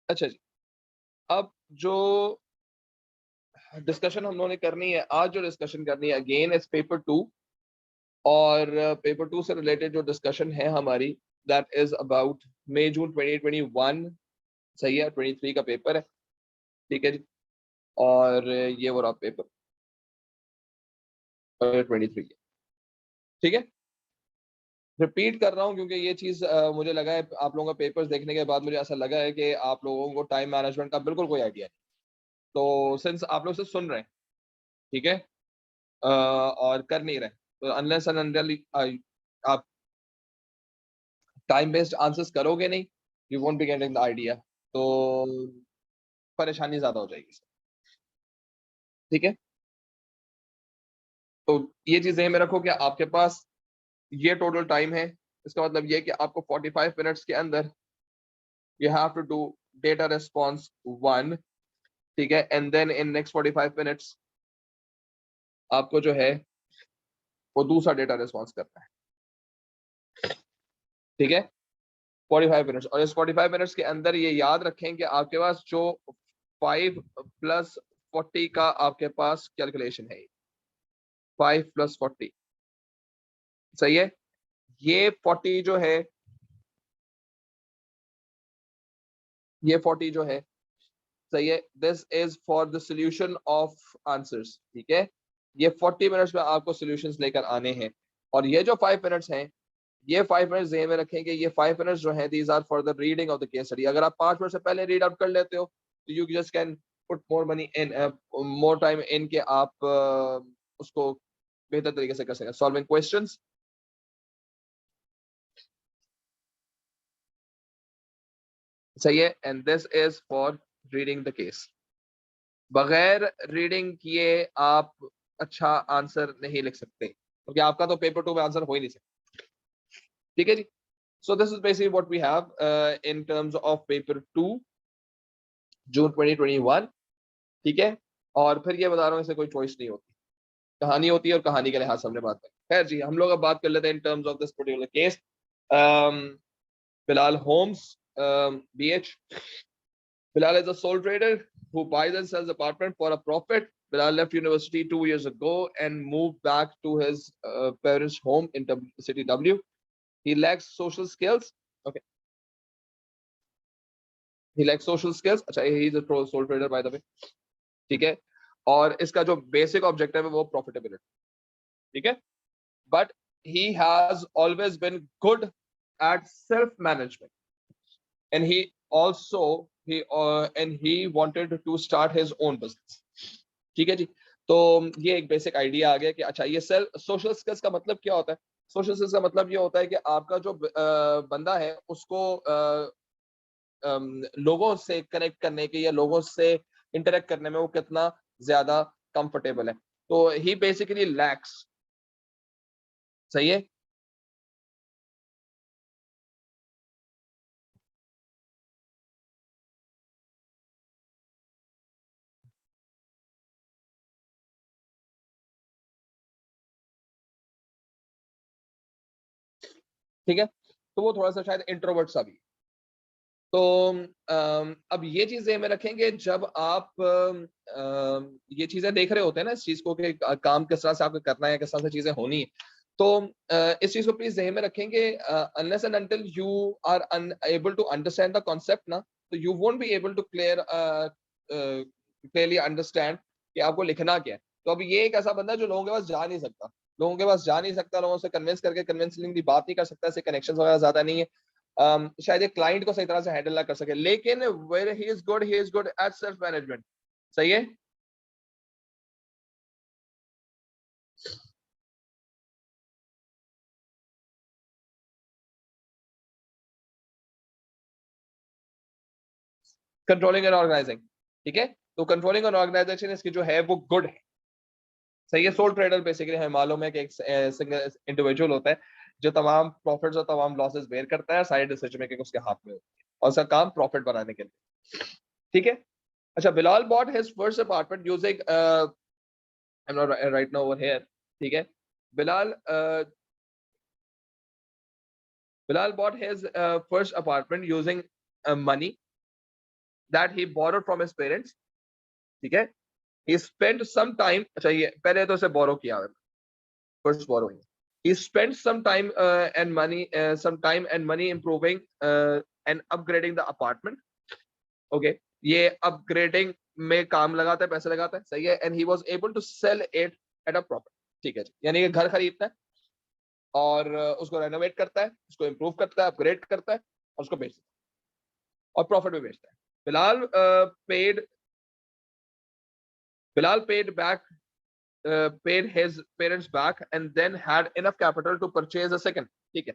अच्छा जी, अब जो डिस्कशन हम लोगों ने करनी है, आज जो डिस्कशन करनी है अगेन इज पेपर 2। और पेपर 2 से रिलेटेड जो डिस्कशन है हमारी, दैट इज अबाउट मई जून 2021। सही है, 23 का पेपर है। ठीक है जी। और ये वो रहा पेपर 23। ठीक है, रिपीट कर रहा हूँ क्योंकि ये चीज मुझे लगा है आप लोगों का पेपर्स देखने के बाद मुझे ऐसा लगा है कि आप लोगों को टाइम मैनेजमेंट का बिल्कुल कोई आइडिया नहीं। तो सिंस आप लोग से सुन रहे हैं, ठीक है, और कर नहीं रहे, तो अनलेस एंड अनटिल आप टाइम बेस्ड आंसर्स करोगे नहीं, you won't be getting the idea. तो परेशानी ज्यादा हो जाएगी। ठीक है, तो ये चीज ध्यान में रखो कि आपके पास ये टोटल टाइम है। इसका मतलब ये है कि आपको 45 मिनट्स के अंदर you have to do data response 1। ठीक है, and then in next 45 minutes आपको जो है वो दूसरा डेटा रिस्पॉन्स करना है। ठीक है, 45 मिनट्स, और इस 45 मिनट्स के अंदर ये याद रखें कि आपके पास जो 5 प्लस 40 का आपके पास कैलकुलेशन है, 5 प्लस 40। सही है, ये 40 जो है, ये 40 जो है, सही है, this is for the solution of answers. ठीक है, ये 40 मिनट्स में आपको सॉल्यूशंस लेकर आने हैं। और ये जो 5 मिनट्स हैं, ये 5 मिनट्स ध्यान में रखेंगे, ये 5 मिनट्स जो है these are for the reading of the case study. अगर आप 5 मिनट से पहले रीड आउट कर लेते हो तो you just can put more money in, more time in के आप उसको बेहतर तरीके से कर सकें सॉल्विंग क्वेश्चंस। सही है, and this is for reading the case. बगैर रीडिंग किए आप अच्छा आंसर नहीं लिख सकते, क्योंकि आपका तो पेपर 2 में आंसर हो ही नहीं सकता। ठीक है जी, so this is basically what we have in terms of paper 2 June 2021। ठीक है, और फिर ये बता रहा हूँ इसे कोई चॉइस नहीं होती, कहानी होती है, और कहानी के लिहाज से हमने बात करी। खैर जी, हम लोग अब बात कर लेते हैं in terms of this particular case. Bilal Homes, BH। Bilal is a sole trader who buys and sells apartment for a profit. Bilal left university 2 years ago and moved back to his parents' home in city W. He lacks social skills. Okay, he lacks social skills. अच्छा, he is a sole trader by the way. ठीक है, और इसका जो basic objective है वो profitability. ठीक है, but he has always been good at self management, and he wanted to start his own business. ठीक है जी, तो ये एक बेसिक आइडिया आ गया कि अच्छा, ये सेल्फ सोशल स्किल्स का मतलब क्या होता है। सोशल स्किल्स का मतलब ये होता है कि आपका जो बंदा है उसको लोगों से कनेक्ट करने के या लोगों से इंटरेक्ट करने में वो कितना ज्यादा कंफर्टेबल है। तो ही बेसिकली लैक्स। सही है, ठीक है, तो वो थोड़ा सा शायद इंट्रोवर्ट सा भी। तो अब ये चीजें में रखेंगे जब आप ये चीजें देख रहे होते हैं ना इस चीज को कि काम किस तरह से आपको करना है, किस तरह से चीजें होनी है। तो इस चीज को प्लीज ध्यान में रखेंगे, unless and until you are unable to understand the concept ना, तो you won't be able to clearly understand कि आपको लिखना क्या है। तो अब ये एक ऐसा बंदा है जो लोगों के पास जा नहीं सकता, लोगों से कन्विंस करके कन्विंसिंगली बात नहीं कर सकता, ऐसे कनेक्शंस वगैरह ज्यादा नहीं है। शायद एक क्लाइंट को सही तरह से हैंडल ना कर सके, लेकिन where he is good at self management. सही है, कंट्रोलिंग एंड ऑर्गेनाइजिंग। ठीक है, तो कंट्रोलिंग और ऑर्गेनाइजेशन इसकी जो है वो गुड है। सही है, सोल ट्रेडर बेसिकली हमें मालूम है कि एक सिंगल इंडिविजुअल होता है जो तमाम प्रॉफिट्स और तमाम लॉसेस बेयर करता है, सारी डिसीजन मेकिंग उसके हाथ में होती है और उसका काम प्रॉफिट बनाने के लिए। ठीक है, अच्छा, Bilal bot his first apartment using, I am not right now over here. ठीक है, Bilal Bilal bought his first apartment using money that he borrowed from his parents, ठीक है, he spent some time, अच्छा ये पहले तो उसे borrow किया है, first borrowing, he spent some time and money improving and upgrading the apartment, okay, ये upgrading में काम लगाता है, पैसे लगाता है, सही है, and he was able to sell it at a profit, ठीक है जी, यानी कि घर खरीदता है और उसको रेनोवेट करता है, उसको इम्प्रूव करता है, अपग्रेड करता है और उसको बेचता है और प्रॉफिट में बेचता है। Bilal paid his parents back and then had enough capital to purchase a second, ठीक है,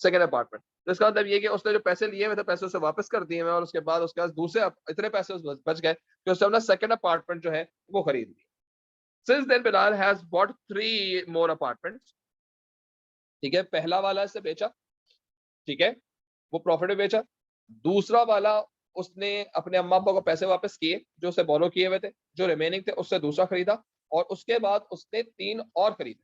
सेकंड अपार्टमेंट। तो इसका मतलब ये कि उसने जो पैसे लिए हुए थे पैसे उसे वापस कर दिए और उसके बाद उसके पास दूसरे इतने पैसे बच गए कि उसने अपना सेकंड अपार्टमेंट जो है वो खरीद लिया। Since then Bilal has bought 3 more apartments, ठीक है, पहला वाला इसे बेचा, ठीक है, वो प्रॉफिट में बेचा, दूसरा वाला उसने अपने अम्मा पापा को पैसे वापस किए जो उसे बोरो किए हुए थे, जो रिमेनिंग थे उससे दूसरा खरीदा और उसके बाद उसने 3 और खरीदे,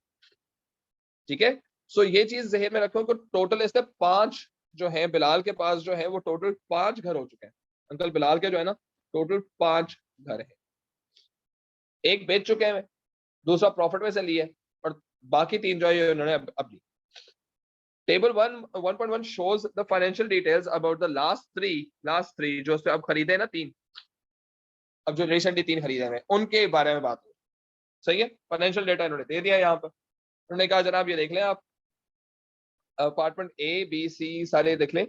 ठीक है। सो ये चीज जहन में रखो कि टोटल इससे 5 जो है बिलाल के पास जो है वो टोटल 5 घर हो चुके हैं। अंकल बिलाल के जो है ना टोटल 5 घर है, एक बेच चुके हैं, दूसरा प्रॉफिट में से लिए और बाकी 3 जो है उन्होंने अब ली। Table 1.1 shows the financial details about the last three जो उसने अब खरीदे ना 3, अब जो रिसेंटली 3 खरीदे हैं उनके बारे में बात हो, सही है। फाइनेंशियल डेटा इन्होंने दे दिया यहाँ पर, उन्होंने कहा जनाब ये देख लें आप अपार्टमेंट ए बी सी सारे देख लें,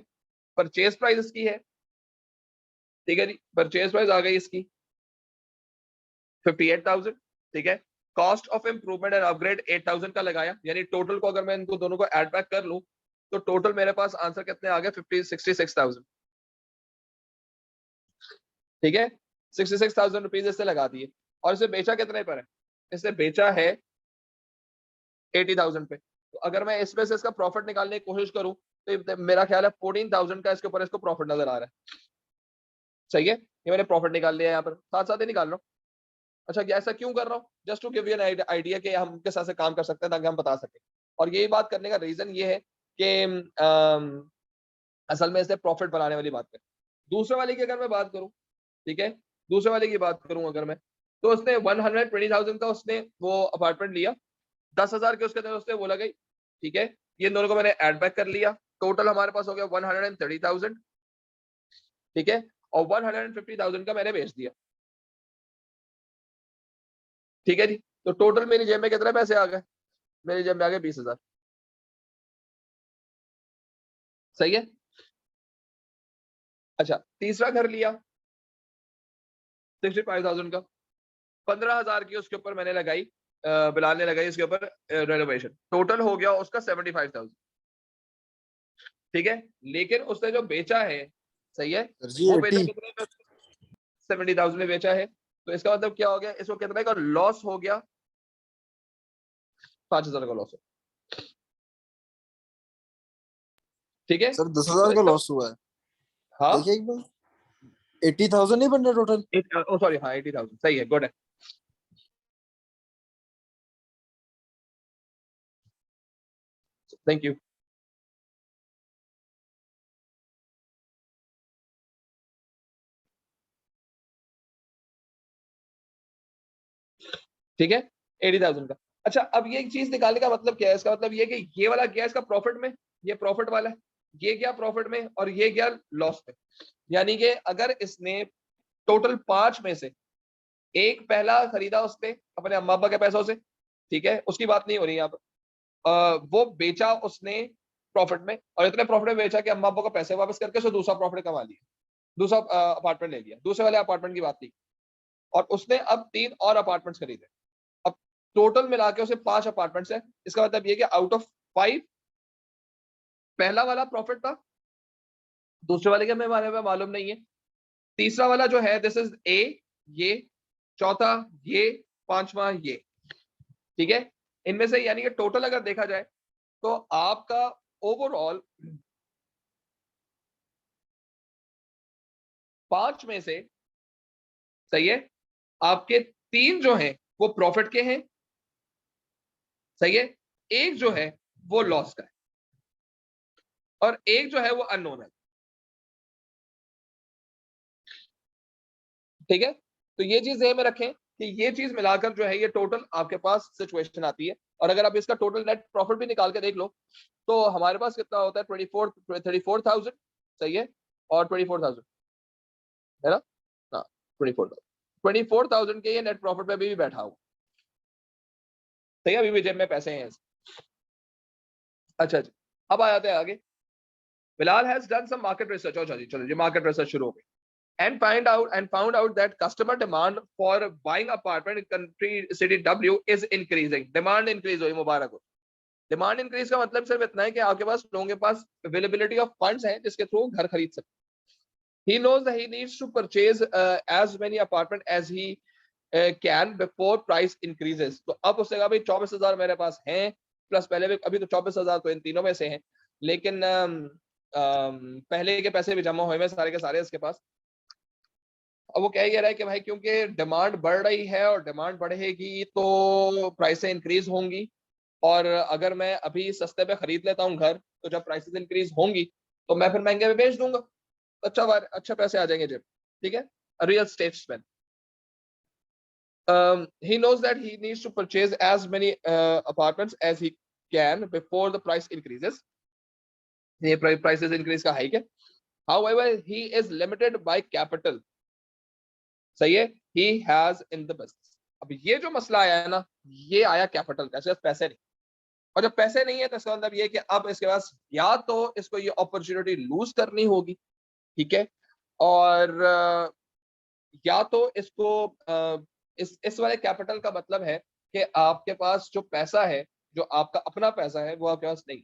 परचेज प्राइस इसकी है, ठीक है जी, परचेज प्राइस आ गई इसकी 58,000, ठीक है, cost of improvement and upgrade 8,000 का लगाया, यानी टोटल को अगर मैं इनको दोनों को ऐड बैक कर लूं तो टोटल मेरे पास आंसर कितने आ गए 66,000, ठीक है, 66,000 रुपीज इससे लगा दिए और इसे बेचा कितने पर है, इसे बेचा है 80,000 पे। तो अगर मैं इसमें से इसका प्रॉफिट निकालने की कोशिश करूं तो मेरा ख्याल है 14,000 का इसके ऊपर इसको प्रॉफिट नजर आ रहा है, सही है, ये मैंने प्रॉफिट निकाल लिया यहाँ पर, साथ साथ ही निकाल रहा हूँ। अच्छा ऐसा क्यों कर रहा हूँ, just to give you an idea कि हम किस तरह से काम कर सकते हैं ताकि हम बता सकें। और यही बात करने का रीजन ये है कि असल में इसे प्रॉफिट बनाने वाली बात है। दूसरे वाले की अगर मैं बात करूं, ठीक है, दूसरे वाले की बात करूं अगर मैं, तो उसने 120,000 का उसने वो अपार्टमेंट लिया, 10,000 के उसके अंदर उसने वो लगाई, ठीक है, ये दोनों को मैंने ऐड बैक कर लिया, टोटल हमारे पास हो गया 130,000, ठीक है, और 150,000 का मैंने बेच दिया, ठीक है जी। तो टोटल मेरी जेब में कितने पैसे आ गए, मेरी जेब में आ गए 20,000, सही है। अच्छा तीसरा घर लिया 65,000 का, 15,000 की उसके ऊपर मैंने लगाई, बिलाल ने लगाई इसके ऊपर रेनोवेशन, टोटल हो गया उसका 75,000, ठीक है, लेकिन उसने जो बेचा है, सही है, वो बेचा कितने में, 70,000 में बेचा है, तो इसका मतलब क्या हो गया, इसको कितने का लॉस हो गया, 5,000 का लॉस हो, ठीक है। सर तो 10,000 का इसका लॉस हुआ है, हाँ देखिए एक बार 80,000 नहीं बन रहा टोटल। सॉरी हाँ 80,000 सही है, गुड है, थैंक यू। ठीक है 80,000 का। अच्छा अब ये चीज निकालने का मतलब क्या है, इसका मतलब ये कि ये वाला गया इसका प्रॉफिट में, ये प्रॉफिट वाला है, ये गया प्रॉफिट में और ये गया लॉस में, यानी कि अगर इसने टोटल 5 में से एक पहला खरीदा उसने अपने अम्मा पापा के पैसों से, ठीक है, उसकी बात नहीं हो रही यहाँ पर, वो बेचा उसने प्रॉफिट में और इतने प्रॉफिट में बेचा कि अम्मा पापा को पैसे वापस करके उसने दूसरा प्रॉफिट कमा लिया, दूसरा अपार्टमेंट ले लिया, दूसरे वाले अपार्टमेंट की बात नहीं, और उसने अब 3 और अपार्टमेंट्स खरीदे, अब टोटल मिला के उसे 5 अपार्टमेंट्स है, इसका मतलब ये कि आउट ऑफ 5 पहला वाला प्रॉफिट था, दूसरे वाले के में बारे में मालूम नहीं है, तीसरा वाला जो है दिस इज ए, ये चौथा ये, पांचवा ये, ठीक है, इनमें से यानी कि टोटल अगर देखा जाए तो आपका ओवरऑल 5 में से, सही है, आपके 3 जो हैं वो प्रॉफिट के हैं, सही है, एक जो है वो लॉस का है और एक जो है वो अननोन है, ठीक है, तो ये चीज ध्यान में रखें कि ये चीज मिलाकर जो है ये टोटल आपके पास सिचुएशन आती है। और अगर आप इसका टोटल नेट प्रॉफिट भी निकाल के देख लो तो हमारे पास कितना होता है 34,000, सही है, और 24,000 है ना, हाँ 24,000 के ये नेट प्रॉफिट पे अभी भी बैठा हुआ, सही है, अभी भी जेब में पैसे हैं। अच्छा जी, अब आ जाते हैं आगे। Bilal has done some market research. अच्छा जी, चलो जी मार्केट रिसर्च शुरू हो गई। And found out that customer demand for buying apartment in country city W is increasing. Demand increase हुई, मुबारक हो। डिमांड इंक्रीज का मतलब सिर्फ इतना है कि आपके पास लोगों के पास अवेलेबिलिटी ऑफ फंड्स है जिसके थ्रू घर खरीद सकते। He knows that he needs to purchase as many apartment as he can before price increases. तो अब उसने कहा भाई 24,000 मेरे पास हैं, प्लस पहले भी, अभी तो 24,000 तो इन तीनों में से हैं, लेकिन पहले के पैसे भी जमा हुए हैं सारे के सारे इसके पास। अब वो कह ये रहा है कि भाई क्योंकि डिमांड बढ़ रही है और डिमांड बढ़ेगी तो प्राइसें इंक्रीज होंगी, और अगर मैं अभी सस्ते पे खरीद लेता हूँ घर तो जब प्राइसेस इंक्रीज होंगी तो मैं फिर महंगे में बेच दूंगा, अच्छा पैसे आ जाएंगे जेब। ठीक है, real statesman. He knows that he needs to purchase as many apartments as he can before the price increases. ये prices increase का हाइक है। However, he is limited by capital. सही है, he has in the business. अब ये जो मसला आया है ना, ये आया कैपिटल का, सिर्फ पैसे नहीं। और जब पैसे नहीं है तो इसका मतलब ये कि अब इसके पास या तो इसको ये अपॉर्चुनिटी लूज करनी होगी, ठीक है, और या तो इसको इस वाले कैपिटल का मतलब है कि आपके पास जो पैसा है, जो आपका अपना पैसा है, वो आपके पास नहीं।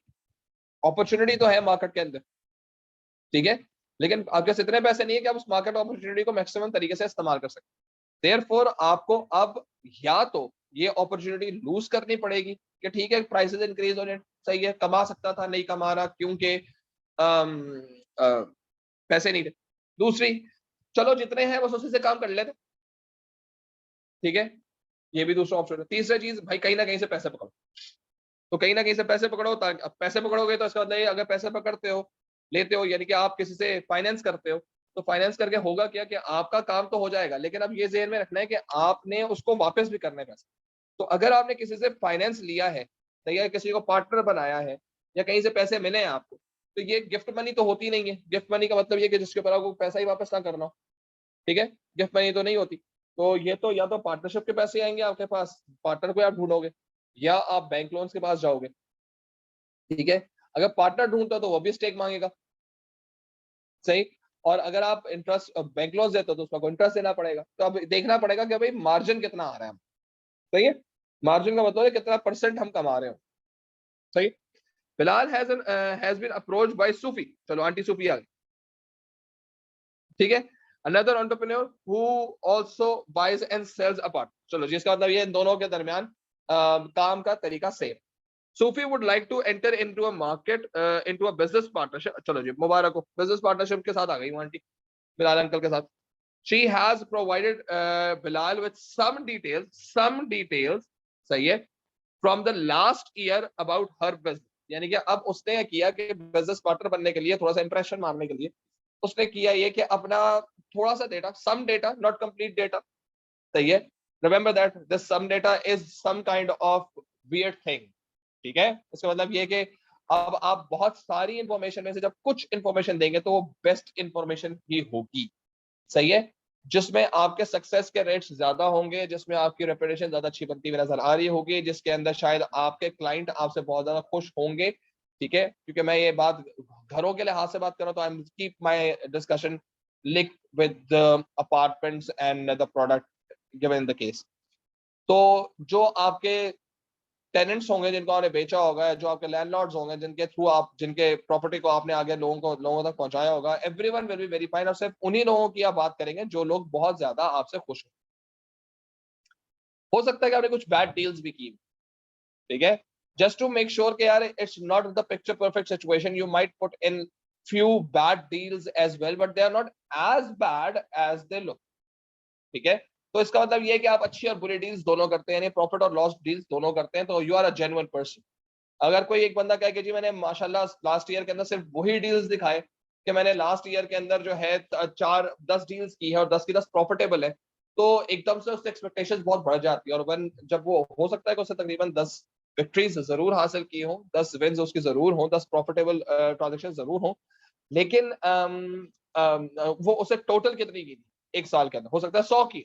अपॉर्चुनिटी तो है मार्केट के अंदर, ठीक है, लेकिन आपके पास इतने पैसे नहीं है कि आप उस मार्केट अपॉर्चुनिटी को मैक्सिमम तरीके से इस्तेमाल कर सकते। देयरफॉर आपको अब या तो ये अपॉर्चुनिटी लूज करनी पड़ेगी कि ठीक है प्राइसेस इंक्रीज हो रहे हैं, सही है, कमा सकता था नहीं कमा रहा क्योंकि पैसे नहीं थे। दूसरी, चलो जितने हैं बस उसी से काम कर लेते, ठीक है, ये भी दूसरा ऑप्शन है। तीसरी चीज, भाई कहीं ना कहीं से पैसे पकड़ो, तो कहीं ना कहीं से पैसे पकड़ो, ताकि अब पैसे पकड़ोगे तो इसका मतलब अगर पैसे पकड़ते हो, लेते हो, यानी कि आप किसी से फाइनेंस करते हो, तो फाइनेंस करके होगा क्या कि आपका काम तो हो जाएगा, लेकिन अब ये ज़हन में रखना है कि आपने उसको वापस भी करने पैसे। तो अगर आपने किसी से फाइनेंस लिया है या किसी को पार्टनर बनाया है या कहीं से पैसे मिले हैं आपको, तो ये गिफ्ट मनी तो होती नहीं है। गिफ्ट मनी का मतलब ये कि जिसके ऊपर आपको पैसा ही वापस ना करना हो, ठीक है, गिफ्ट मनी तो नहीं होती। तो ये तो या तो पार्टनरशिप के पैसे आएंगे आपके पास, पार्टनर को आप ढूंढोगे, या आप बैंक लोन्स के पास जाओगे, ठीक है। अगर पार्टनर ढूंढते हो तो वो भी स्टेक मांगेगा, सही, और अगर आप इंटरेस्ट बैंक लोन्स देते हो तो उसको इंटरेस्ट देना पड़ेगा। तो अब देखना पड़ेगा कि भाई मार्जिन कितना आ रहा है, सही है, मार्जिन का मतलब है कितना परसेंट हम कमा रहे हो, सही। फिलहाल has been approached by Sufi, चलो आंटी सूफी आ गई, ठीक है, another entrepreneur who also buys and sells apart. चलो जिसका मतलब ये इन दोनों के दरमियान काम का तरीका same. Sufi would like to enter into a market, into a business partnership. चलो जी मुबारक हो, बिजनेस पार्टनरशिप के साथ आ गई वो आंटी बिलाल अंकल के साथ। She has provided Bilal with some details, सही है, from the last year about her business। यानी कि अब उसने किया कि बिजनेस पार्टनर बनने के लिए, थोड़ा सा इंप्रेशन मारने के लिए उसने किया ये कि अपना थोड़ा सा data, some data, not complete data, सही है। Remember that this some data is some kind of weird thing, ठीक है। इसका मतलब ये कि अब आप बहुत सारी इंफॉर्मेशन में से जब कुछ इंफॉर्मेशन देंगे तो वो बेस्ट इंफॉर्मेशन ही होगी, सही है, जिसमें आपके सक्सेस के रेट्स ज्यादा होंगे, जिसमें आपकी रेपुटेशन ज्यादा अच्छी बनती हुई नजर आ रही होगी, जिसके अंदर शायद आपके क्लाइंट आपसे बहुत ज्यादा खुश होंगे, ठीक है। क्योंकि मैं ये बात घरों के लिहाज से बात कर रहा हूँ, तो I am keep my discussion link with apartments and the product given in the case. तो जो आपके टेनेंट्स होंगे जिनको आपने बेचा होगा, जो आपके लैंडलॉर्ड्स होंगे जिनके थ्रू आप, जिनके प्रॉपर्टी को आपने आगे लोगों तक पहुंचाया होगा, everyone will be very fine. और सिर्फ उन्हीं लोगों की आप बात करेंगे जो लोग बहुत ज्यादा आपसे खुश हो सकता है कि आपने कुछ बैड डील्स भी की, ठीक है, जस्ट टू मेक श्योर कि यार it's not the picture perfect situation, you might put in few bad deals as well but they are not as bad as they look, ठीक है। तो इसका मतलब ये है कि आप अच्छी और बुरी डील्स दोनों करते हैं, यानी प्रॉफिट और लॉस डील्स दोनों करते हैं, तो you are a genuine person. अगर कोई एक बंदा कहे कि जी मैंने माशाल्लाह लास्ट ईयर के अंदर सिर्फ वही डील्स दिखाए कि मैंने लास्ट ईयर के अंदर जो है 10 डील्स की है और 10 की 10 प्रॉफिटेबल है, तो एकदम से उससे एक्सपेक्टेशंस बहुत बढ़ जाती है। और वन जब वो हो सकता है कि उससे तकरीबन 10 विक्ट्रीज जरूर हासिल की हो, 10 विन्स उसकी जरूर हो, 10 प्रॉफिटेबल ट्रांजेक्शन जरूर हो, लेकिन वो उसे टोटल कितनी की थी एक साल के अंदर, हो सकता है 100 की।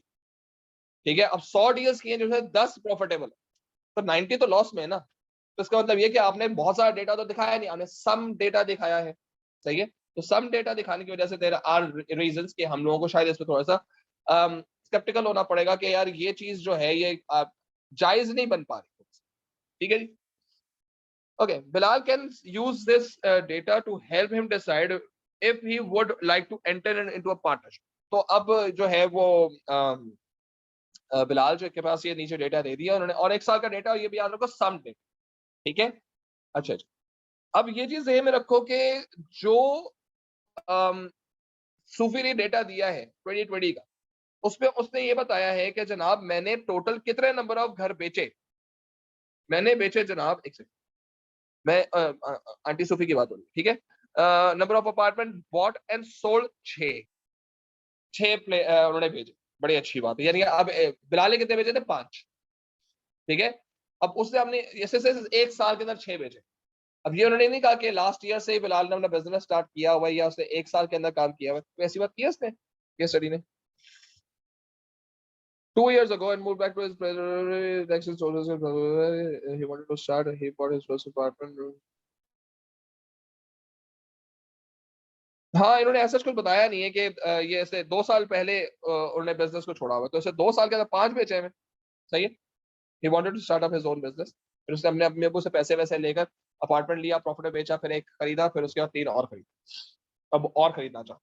ठीक है, अब 100 डील्स की है जो है 10 प्रॉफिटेबल, तो 90 तो लॉस में है ना। तो इसका मतलब ये कि आपने बहुत सारा डेटा तो दिखाया नहीं, आपने सम डेटा दिखाया है। सही है, तो सम डेटा दिखाने की वजह से देयर आर रीजंस कि हम लोगों को शायद इस पे थोड़ा सा स्केप्टिकल होना पड़ेगा कि यार ये चीज जो है ये जायज नहीं बन पा रही। ठीक है जी, okay. Bilal can use this data to help him decide if he would like to enter into a partnership. तो अब जो है वो बिलाल जो के पास ये नीचे डेटा दे दिया उन्होंने, और एक साल का डेटा, और ये भी याद रखो सम डेटा। ठीक है, अच्छा अच्छा। अब ये चीज ध्यान में रखो कि जो सूफी ने डेटा दिया है 2020 का, उसमें उसने ये बताया है कि जनाब मैंने टोटल कितने नंबर ऑफ घर बेचे। मैंने बेचे जनाब, एक सेकंड, मैं आंटी सूफी की बात हो रही है, ठीक है। Number of apartment bought and sold 6 उन्होंने भेजे। बड़ी अच्छी बात है, यानी अब बिलाल ने कितने भेजे थे? 5। ठीक है, अब उससे हमने ऐसे एक साल के अंदर 6 भेजे। अब ये उन्होंने नहीं कहा कि लास्ट ईयर से ही बिलाल ने अपना बिजनेस स्टार्ट किया हुआ है या उसने एक साल के अंदर काम किया हुआ है, तो ऐसी बात की है उसने ये स्टडी ने। 2 years ago and moved back to his brother. Texas told us he wanted to start. He bought his first apartment. हाँ, इन्होंने ऐसा कुछ बताया नहीं है कि ये ऐसे 2 साल पहले उन्होंने बिजनेस को छोड़ा हुआ, तो ऐसे 2 साल के अंदर 5 बेचे हैं। सही है, he wanted to start up his own business. फिर उसने अपने अपने अब्बू से पैसे वैसे लेकर अपार्टमेंट लिया, प्रॉफिट में बेचा, फिर एक खरीदा, फिर उसके बाद 3 और खरीदा, अब और खरीदना चाहता।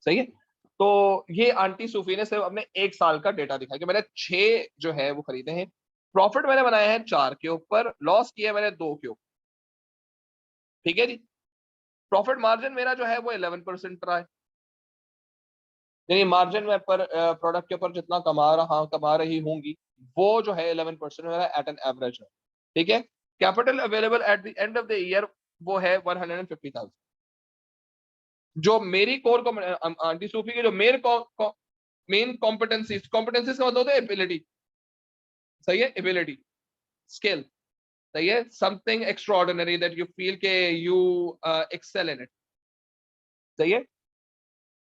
सही है, तो ये आंटी सूफी ने सिर्फ अपने एक साल का डेटा दिखाया कि मैंने 6 जो है वो खरीदे हैं, प्रॉफिट मैंने बनाया है 4 के ऊपर, लॉस किया मैंने 2 के ऊपर। ठीक है जी, प्रॉफिट मार्जिन मेरा जो है वो 11% रहा है, यानी मार्जिन में पर प्रोडक्ट के ऊपर जितना कमा रही होंगी वो जो है 11% मेरा एट एन एवरेज है। ठीक है, capital available at the end of the year वो है 150,000। जो मेरी कोर आंटी सूफी की जो मेन कॉम्पिटेंसीज का मतलब होता है एबिलिटी। सही है, एबिलिटी, स्किल। सही है, something extra ordinary that you feel के यू एक्सेल इन इट। सही है,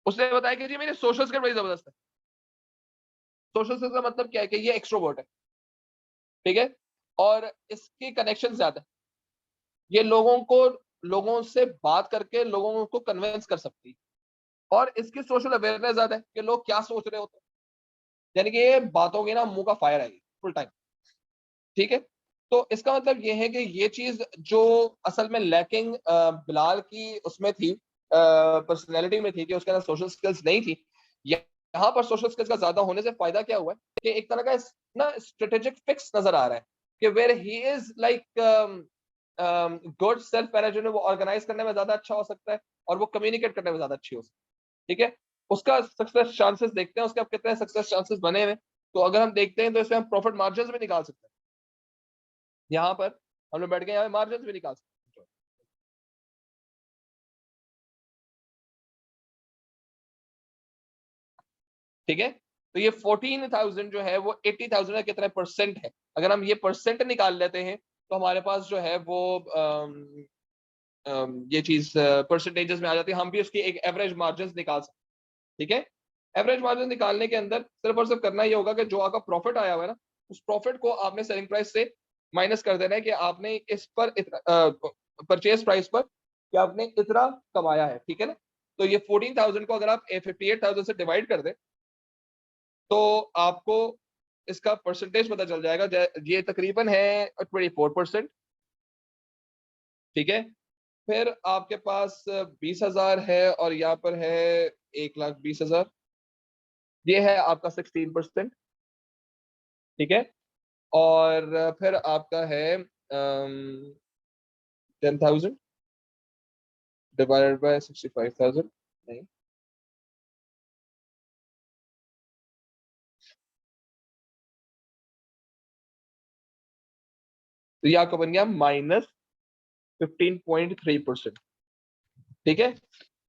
उसने बताया कि जी मेरे सोशल स्किल बड़ी जबरदस्त है। सोशल स्किल का मतलब क्या है कि ये एक्सट्रोवर्ट है। ठीक है, और इसके कनेक्शन ज्यादा है, ये लोगों से बात करके लोगों को कन्विंस कर सकती है, और इसकी सोशल अवेयरनेस ज्यादा है कि लोग क्या सोच रहे होते हैं, यानी कि ये बातों की ना मुंह का फायर आएगी फुल टाइम। ठीक है, तो इसका मतलब ये है कि ये चीज जो असल में लैकिंग बिलाल की उसमें थी, पर्सनैलिटी में थी, कि उसके अंदर सोशल स्किल्स नहीं थी। यहाँ पर सोशल स्किल्स का ज्यादा होने से फायदा क्या हुआ है कि एक तरह का ना स्ट्रेटेजिक फिक्स नजर आ रहा है कि where he is like good self management, वो ऑर्गेनाइज करने में ज्यादा अच्छा हो सकता है और वो कम्युनिकेट करने में ज्यादा अच्छी हो सकती है। ठीक है, उसका सक्सेस चांसेस देखते हैं, उसके अब कितने सक्सेस चांसेस बने हुए। तो अगर हम देखते हैं तो इसमें हम प्रॉफिट मार्जिन भी निकाल सकते हैं। यहाँ पर हम लोग बैठ के यहाँ पे मार्जिन भी निकाल सकते हैं। ठीक है, तो ये 14,000 जो है वो 80,000 का कितने परसेंट है, अगर हम ये परसेंट निकाल लेते हैं तो हमारे पास जो है वो ये चीज परसेंटेजेस में आ जाती है, हम भी उसकी एक एवरेज मार्जिन निकाल सकते हैं। ठीक है, एवरेज मार्जिन निकालने के अंदर सिर्फ और सिर्फ करना ये होगा कि जो आपका प्रॉफिट आया हुआ है ना, उस प्रॉफिट को आपने सेलिंग प्राइस से माइनस कर देना है कि आपने इस पर परचेज प्राइस पर कि आपने इतना कमाया है। ठीक है ना, तो ये 14,000 को अगर आप 58,000 से डिवाइड कर दें तो आपको इसका परसेंटेज पता चल जाएगा, ये तकरीबन है 24%। ठीक है, फिर आपके पास 20,000 है और यहाँ पर है 1,20,000, ये है आपका 16%। ठीक है, और फिर आपका है 10,000 डिवाइडेड बाय 65,000, नहीं, तो ये आपका बन गया -15.3%। ठीक है।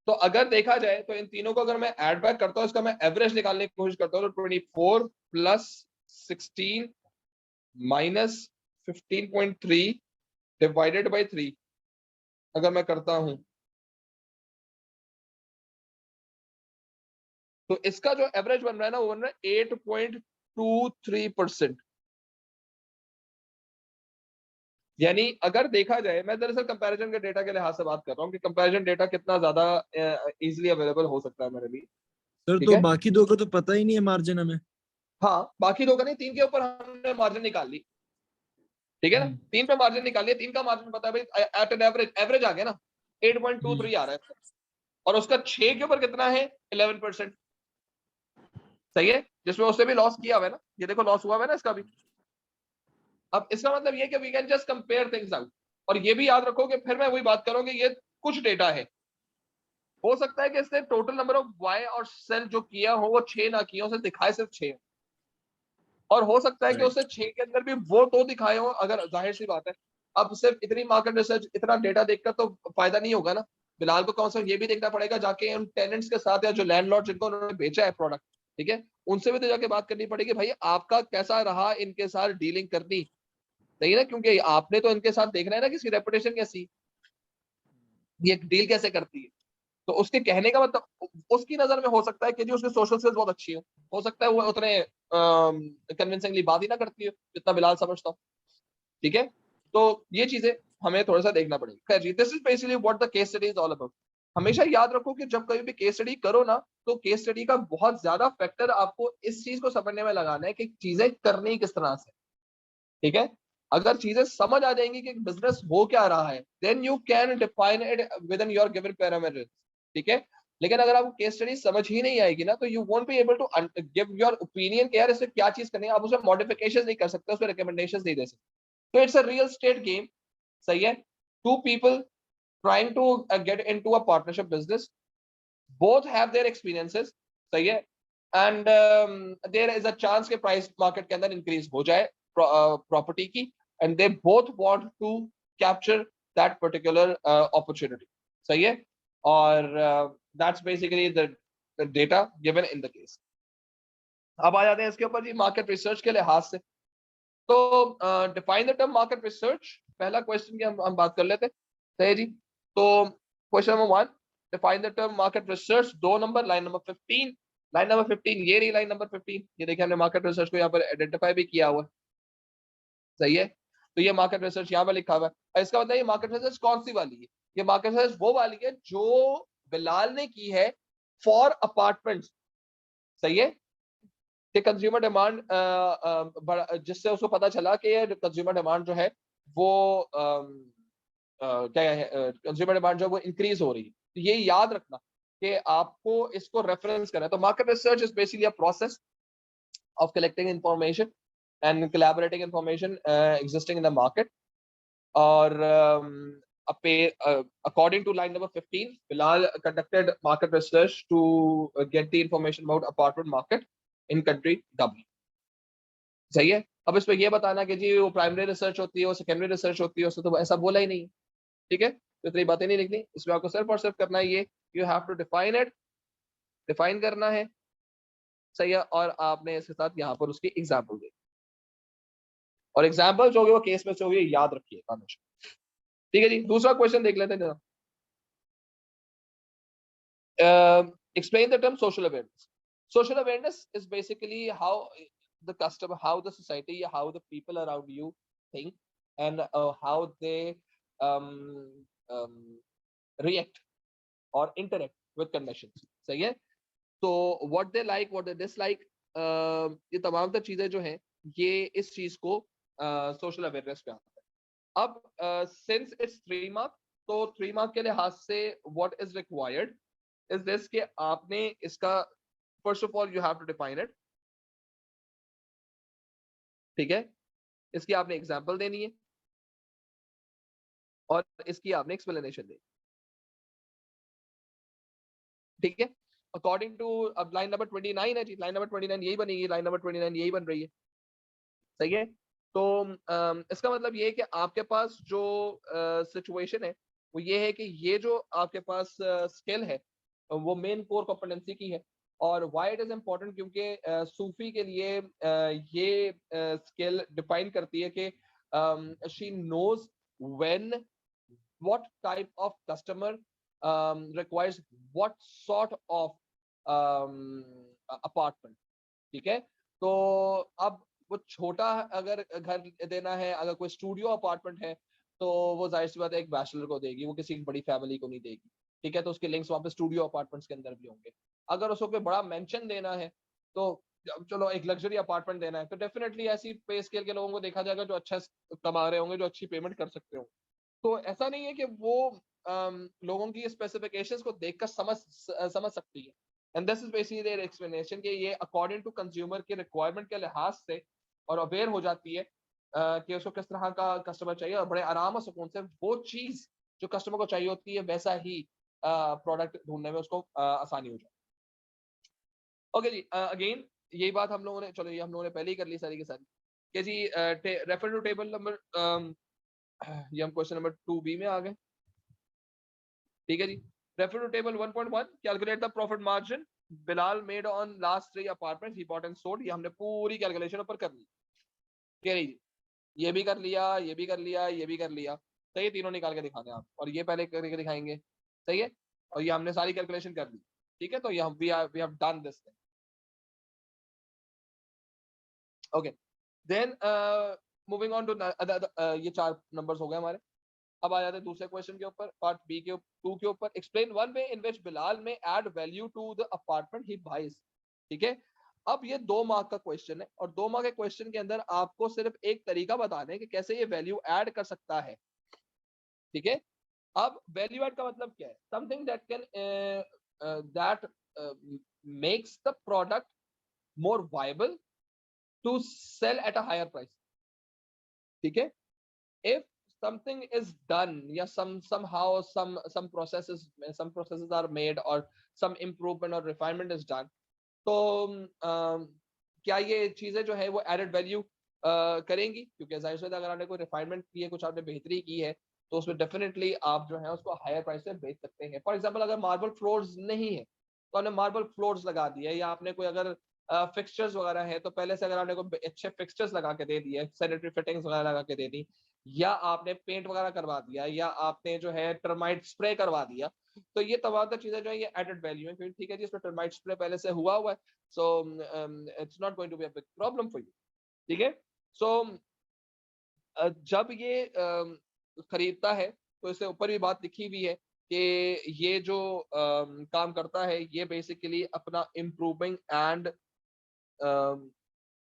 तो अगर देखा जाए तो इन तीनों को अगर मैं ऐड बैक करता हूँ, इसका मैं एवरेज निकालने की कोशिश करता हूँ, तो 24 प्लस 16 माइनस 15.3 डिवाइडेड बाई 3 अगर मैं करता हूं, तो इसका जो एवरेज बन रहा है ना, वो बन रहा है 8.23%। यानी अगर देखा जाए, मैं दरअसल कंपैरिजन के डेटा के लिहाज से बात कर रहा हूँ कि कंपैरिजन डेटा कितना ज्यादा इजीली अवेलेबल हो सकता है मेरे लिए। सर ठीक तो है। बाकी दो का तो पता ही नहीं है मार्जिन हमें। हाँ, बाकी दो का नहीं, तीन के ऊपर हमने मार्जिन निकाल ली। ठीक है ना, हम्म, तीन पे मार्जिन निकाल लिया, तीन का मार्जिन पता है भाई, एट एन एवरेज, एवरेज आ गया ना, 8.23 आ रहा है। और उसका 6 के ऊपर कितना है, 11%। सही है, जिसमें उससे भी लॉस किया हुआ है ना, ये देखो लॉस हुआ है ना इसका भी। अब इसका मतलब ये कि we can just compare things out. और ये भी याद रखो कि फिर मैं वही बात करूँ कि ये कुछ डेटा है, हो सकता है कि इसने टोटल नंबर ऑफ बाय और सेल जो किया हो वो 6 ना किया, उसे दिखाए सिर्फ 6। और हो सकता है कि उसे राइट। 6 के अंदर भी वो तो दिखाए हो, अगर जाहिर सी बात है, अब सिर्फ इतनी मार्केट रिसर्च, इतना डेटा देखकर तो फायदा नहीं होगा ना। बिलाल को कौन सा ये भी देखना पड़ेगा जाके उन टेनेंट्स के साथ, या जो लैंडलॉर्ड जिनको उन्होंने बेचा है प्रोडक्ट, ठीक है, उनसे भी तो जाके बात करनी पड़ेगी, भाई आपका कैसा रहा इनके साथ डीलिंग करनी। सही है ना, क्योंकि आपने तो इनके साथ देखना है ना किसी रेपुटेशन कैसी, ये डील कैसे करती है। तो उसके कहने का मतलब, उसकी नजर में हो सकता है कि जी उसकी सोशल स्किल्स बहुत अच्छी हो सकता है वो उतने कन्विंसिंगली बात ही ना करती हो जितना बिलाल समझता हो। ठीक है। तो ये चीजें हमें थोड़ा सा देखना पड़ेगी। खैर जी, this is basically what the case study is all about. हमेशा याद रखो कि जब कभी भी केस स्टडी करो ना, तो केस स्टडी का बहुत ज्यादा फैक्टर आपको इस चीज को समझने में लगाना है कि चीजें करनी किस तरह से। ठीक है। अगर चीजें समझ आ जाएंगी कि बिजनेस हो क्या रहा है, then you can define it within your given parameters. ठीक है। लेकिन अगर आपको केस स्टडी समझ ही नहीं आएगी ना, तो you won't be able to give your opinion कि यार इससे क्या चीज करनी है। आप उसमें मॉडिफिकेशन नहीं कर सकते, उसमें रिकमेंडेशन नहीं दे सकते। तो it's a real estate game. सही है। Two people trying to get into a partnership business, both have their experiences। सही है। And there is a chance कि प्राइस मार्केट के अंदर इंक्रीज हो जाए प्रॉपर्टी की, and they both want to capture that particular opportunity. सही है। और that's basically the data given in the case. अब आ जाते हैं इसके ऊपर जी मार्केट रिसर्च के लिहाज से। तो define the term market research, पहला क्वेश्चन की हम बात कर लेते हैं। सही है जी। तो question number 1, define the term market research, 2 number, line number 15। Line number 15 ये रही, लाइन नंबर 15 ये देखिए, हमने मार्केट रिसर्च को यहाँ पर आइडेंटिफाई भी किया हुआ है। सही है। तो ये मार्केट रिसर्च यहाँ पर लिखा हुआ है, और इसका मतलब ये मार्केट रिसर्च कौन सी वाली है, ये मार्केट रिसर्च वो वाली है जो बिलाल ने की है फॉर अपार्टमेंट्स। सही है। कि कंज्यूमर डिमांड, जिससे उसको पता चला कि ये कंज्यूमर डिमांड जो है वो क्या है, कंज्यूमर डिमांड जो है वो इंक्रीज हो रही है। तो ये याद रखना कि आपको इसको रेफरेंस करना है। तो market research is basically a process of collecting information and collaborating information existing in the market. और according to line number 15, Bilal conducted market research to get the information about apartment market in country W। सही है। अब इसमें ये बताना कि जी वो primary research होती है, वो सेकेंडरी रिसर्च होती है, उसने तो ऐसा बोला ही नहीं। ठीक है, तो इतनी बातें नहीं लिखनी इसमें, आपको सिर्फ और सिर्फ करना है ये, you have to define it, define करना है। सही है। और आपने इसके साथ यहाँ पर उसकी एग्जाम्पल दी, और एग्जाम्पल जो होगी वो केस में से होगी, याद रखिए हमेशा। ठीक है जी, दूसरा क्वेश्चन देख लेते हैं। Explain the term social awareness. Social awareness is basically how the customer, how the society, how the people around you think, and how they um, um, react or interact with conditions। सही है। तो what they like, what they dislike, ये तमाम तर चीजें जो हैं, ये इस चीज को सोशल अवेयरनेस पे आता है। अब सिंस इट्स 3 मार्क, तो 3 मार्क के लिहाज से what is required is this कि आपने इसका, first of all you have to define it. ठीक है। इसकी आपने एग्जांपल देनी है, और इसकी आपने एक्सप्लेनेशन देनी। ठीक है। अकॉर्डिंग टू, अब लाइन नंबर 29 है जी, लाइन नंबर 29 यही बनेगी, लाइन नंबर 29 यही बन रही है। सही है। तो इसका मतलब ये है कि आपके पास जो सिचुएशन है वो ये है कि ये जो आपके पास स्किल है वो मेन कोर कॉम्पिटेंसी की है। और वाई इट इज इम्पोर्टेंट, क्योंकि सूफी के लिए ये स्किल डिफाइन करती है कि she knows when what type of customer requires what sort of apartment। ठीक है, तो अब वो छोटा अगर घर देना है, अगर कोई स्टूडियो अपार्टमेंट है, तो वो जाहिर सी बात है एक बैचलर को देगी, वो किसी बड़ी फैमिली को नहीं देगी। ठीक है, तो उसके लिंक्स वहां पे स्टूडियो अपार्टमेंट्स के अंदर भी होंगे। अगर उसको कोई बड़ा मेंशन देना है, तो चलो एक लग्जरी अपार्टमेंट देना है, तो डेफिनेटली ऐसी पे स्केल के लोगों को देखा जाएगा जो अच्छा कमा रहे होंगे, जो अच्छी पेमेंट कर सकते होंगे। तो ऐसा नहीं है कि वो लोगों की स्पेसिफिकेशंस को देखकर समझ सकती है। And this is basically their explanation कि ये अकॉर्डिंग टू कंज्यूमर के रिक्वायरमेंट के लिहाज से और अवेयर हो जाती है कि उसको किस तरह का कस्टमर चाहिए, और बड़े आराम और सुकून से वो चीज जो कस्टमर को चाहिए होती है वैसा ही प्रोडक्ट ढूंढने में उसको आसानी हो जाए। ओके जी, अगेन यही बात हम लोगों ने, चलो ये हम लोगों ने पहले ही कर ली सारी की सारी कि जी रेफर टू टेबल नंबर, ये हम क्वेश्चन नंबर 2B में आ गए। ठीक है जी, refer to table 1.1, calculate the profit margin Bilal made on last 3 apartments he bought and sold. ये हमने पूरी कैलकुलेशन ऊपर कर ली। कह रही ये भी कर लिया, ये भी कर लिया, ये भी कर लिया। सही है, तीनों निकाल के दिखाते हैं आप, और ये पहले करके दिखाएंगे। सही है, और ये हमने सारी कैलकुलेशन कर ली। ठीक है, तो ये we have done this thing. Okay, then moving on to ये 4 नंबर्स हो गए हमारे। अब आ जाते हैं दूसरे क्वेश्चन के ऊपर, पार्ट बी के 2 के ऊपर। Explain one way in which Bilal may add value to the apartment he buys. ठीक है, अब ये 2 मार्क का क्वेश्चन है, और 2 मार्क के क्वेश्चन के अंदर आपको सिर्फ एक तरीका बताना है कि कैसे ये वैल्यू ऐड कर सकता है। ठीक है, अब वैल्यू ऐड का मतलब क्या है? Something that can that makes the product more viable to sell at a higher price. ठीक है, if something is done, या somehow some processes are made, or some improvement or refinement is done, तो क्या ये चीजें जो है वो एडेड वैल्यू करेंगी? क्योंकि जाहिर सी बात है, अगर आपने कोई रिफाइनमेंट की है, कुछ आपने बेहतरी की है, तो उसमें डेफिनेटली आप जो है उसको हायर प्राइस से बेच सकते हैं। फॉर एग्जांपल, अगर मार्बल फ्लोर्स नहीं है, तो आपने मार्बल फ्लोर्स लगा दिए, या आपने कोई अगर फिक्सचर्स वगैरह है, तो पहले से अगर आपने कोई अच्छे फिक्सचर्स लगा के दे दिए, सैनिटरी फिटिंग्स वगैरह लगा के दे दी, या आपने पेंट वगैरह करवा दिया, या आपने जो है टर्माइट स्प्रे करवा दिया, तो ये तमाम चीजें जो है ये एडेड वैल्यू है। क्योंकि ठीक है जी, इसमें टर्माइट स्प्रे पहले से हुआ है, so it's not going to be a big problem for you. ठीक है, सो जब ये खरीदता है, तो इससे ऊपर भी बात लिखी हुई है कि ये जो काम करता है, ये बेसिकली अपना इम्प्रूविंग एंड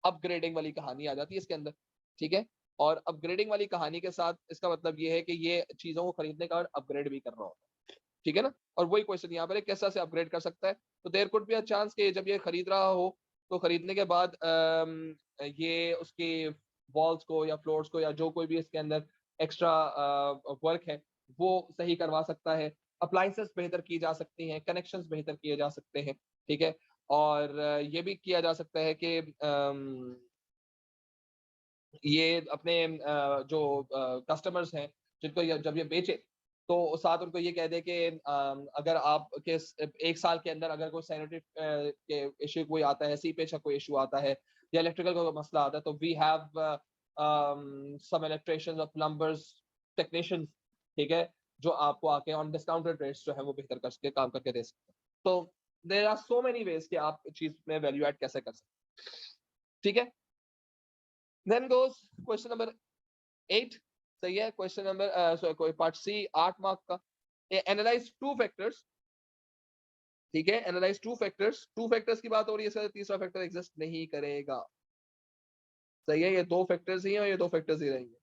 अपग्रेडिंग वाली कहानी आ जाती है इसके अंदर। ठीक है, और अपग्रेडिंग वाली कहानी के साथ इसका मतलब ये है कि ये चीजों को खरीदने का अपग्रेड भी कर रहा होता है। ठीक है ना, और वही क्वेश्चन यहाँ पर है, कैसा से अपग्रेड कर सकता है? तो there could be a chance कि जब ये खरीद रहा हो, तो खरीदने के बाद ये उसकी वॉल्स को या फ्लोर्स को या जो कोई भी इसके अंदर एक्स्ट्रा वर्क है वो सही करवा सकता है, अप्लाइंसेस बेहतर की जा सकती हैं, कनेक्शंस बेहतर किए जा सकते हैं। ठीक है, और ये भी किया जा सकता है कि ये अपने जो कस्टमर्स हैं जिनको जब ये बेचे, तो साथ उनको ये कह दे कि अगर आप के 1 साल के अंदर अगर कोई सैनिटरी के इश्यू कोई आता है, सीपेज का कोई इश्यू आता है, या इलेक्ट्रिकल का कोई मसला आता है, तो वी हैव सम इलेक्ट्रिशियंस और प्लम्बर्स, टेक्नीशियंस। ठीक है, जो आपको आके ऑन डिस्काउंटेड रेट्स जो है वो बेहतर करके काम करके दे सकते हैं। तो there are so many ways कि आप चीज में वैल्यू ऐड कैसे कर सकते हैं। ठीक है, देन गोस क्वेश्चन नंबर 8। सही है, क्वेश्चन नंबर कोई पार्ट सी 8 मार्क का। Analyse 2 factors. ठीक है, एनालाइज 2 फैक्टर्स। 2 फैक्टर्स की बात हो रही है सर, तीसरा फैक्टर एग्जिस्ट नहीं करेगा। सही है, ये 2 फैक्टर्स ही हैं और ये 2 फैक्टर्स ही रहेंगे।